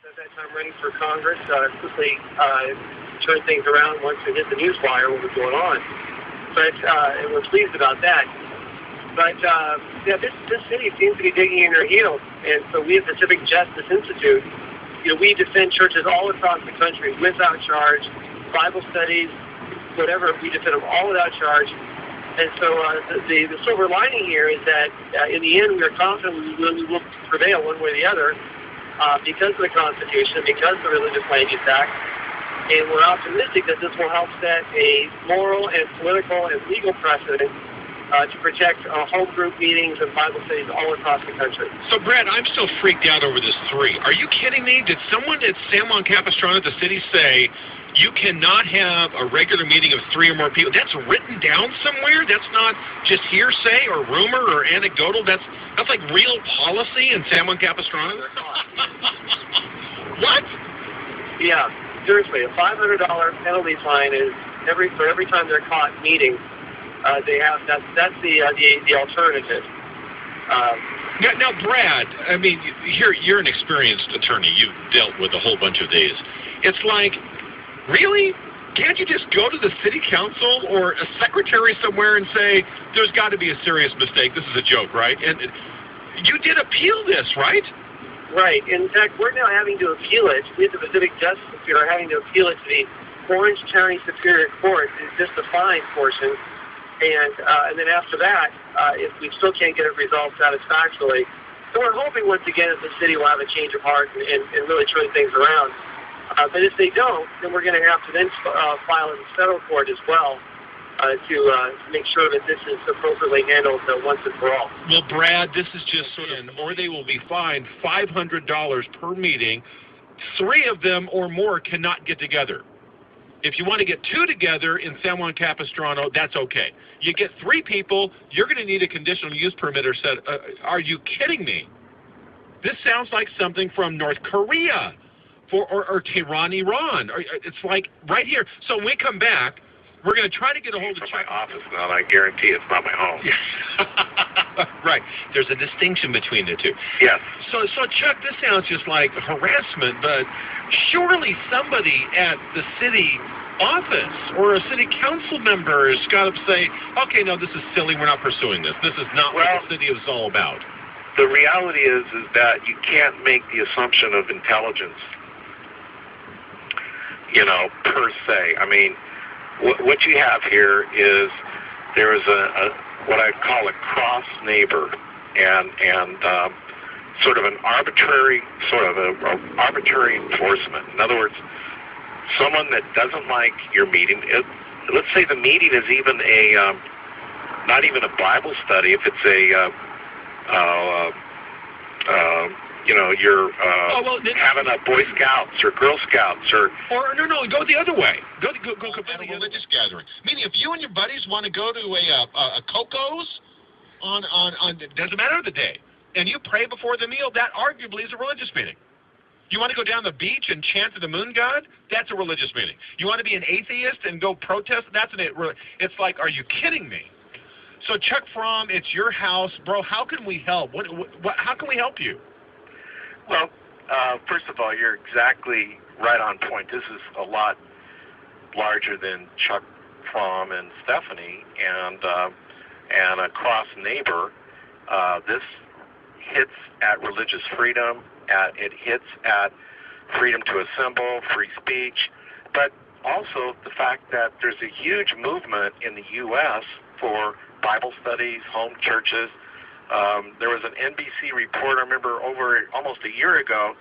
At that time, running for Congress, quickly turn things around once we hit the news wire, what was going on. But and we're pleased about that. But yeah, this city seems to be digging in their heels, and so we at Pacific Justice Institute, we defend churches all across the country without charge, Bible studies, whatever, we defend them all without charge. And so the silver lining here is that in the end, we are confident we will prevail one way or the other because of the Constitution, because of the Religious Land Use Act. And we're optimistic that this will help set a moral and political and legal precedent to protect home group meetings and Bible studies all across the country. So, Brad, I'm still freaked out over this 3. Are you kidding me? Did someone at San Juan Capistrano at the city say you cannot have a regular meeting of 3 or more people? That's written down somewhere? That's not just hearsay or rumor or anecdotal? That's like real policy in San Juan Capistrano? What? Yeah, seriously, a $500 penalty fine is for every time they're caught meeting. They have that's the alternative. Now, Brad, I mean, you're an experienced attorney. You've dealt with a whole bunch of these. It's like, really? Can't you just go to the city council or a secretary somewhere and say, there's got to be a serious mistake, this is a joke, right? And you did appeal this, right? Right. In fact, we're now having to appeal it. We at the Pacific Justice Institute are having to appeal it to the Orange County Superior Court. It's just the fine portion. And then after that, if we still can't get it resolved satisfactorily, so we're hoping once again that the city will have a change of heart and really turn things around. But if they don't, then we're going to have to then file in the federal court as well to make sure that this is appropriately handled once and for all. Well, Brad, this is just or they will be fined $500 per meeting. 3 of them or more cannot get together. If you want to get 2 together in San Juan Capistrano, that's okay. You get 3 people, you're going to need a conditional use permit or set. Are you kidding me? This sounds like something from North Korea or Tehran, Iran. It's like right here. So when we come back, we're going to try to get a hold of my office now, and I guarantee it's not my home. Right. There's a distinction between the 2. Yes. So Chuck, this sounds just like harassment, but surely somebody at the city office or a city council member has got to say, okay, no, this is silly, we're not pursuing this. This is not what the city is all about. The reality is that you can't make the assumption of intelligence, per se. I mean, what you have here is there is a what I call a cross neighbor and sort of an arbitrary enforcement. In other words, someone that doesn't like your meeting. Let's say the meeting is even not even a Bible study. If it's you're having a Boy Scouts or Girl Scouts or no, go the other way. Go completely religious gathering. Meaning, if you and your buddies want to go to a Coco's on doesn't matter the day, and you pray before the meal, that arguably is a religious meeting. You want to go down the beach and chant to the moon god? That's a religious meeting. You want to be an atheist and go protest? It's like, are you kidding me? So Chuck Fromm, it's your house, bro. How can we help? How can we help you? Well, first of all, you're exactly right on point. This is a lot larger than Chuck Fromm and Stephanie and a cross neighbor. This hits at religious freedom. It hits at freedom to assemble, free speech, but also the fact that there's a huge movement in the U.S. for Bible studies, home churches. There was an NBC report, I remember, over almost a year ago,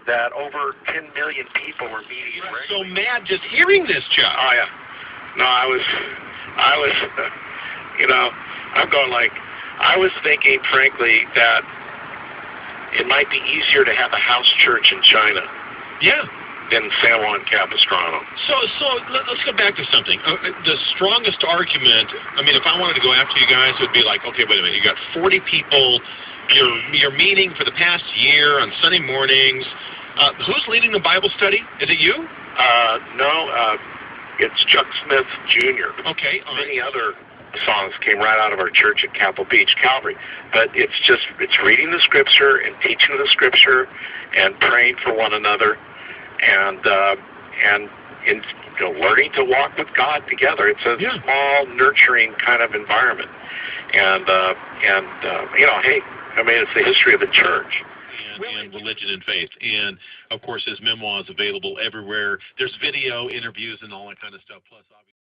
that over 10 million people were meeting regularly. So mad just hearing this, Chuck. Oh, yeah. No, I was, I'm going like, I was thinking, frankly, that it might be easier to have a house church in China. Yeah. Than San Juan Capistrano. So let's go back to something. The strongest argument, I mean, if I wanted to go after you guys, it would be like, okay, wait a minute, you got 40 people, you're meeting for the past year on Sunday mornings. Who's leading the Bible study? Is it you? No, it's Chuck Smith Jr. Okay. Many other songs came right out of our church at Capitol Beach, Calvary. But it's reading the Scripture and teaching the Scripture and praying for one another and learning to walk with God together. It's a small, nurturing kind of environment. And hey, I mean, it's the history of the church. And religion and faith. And, of course, his memoir is available everywhere. There's video, interviews, and all that kind of stuff. Plus, obviously.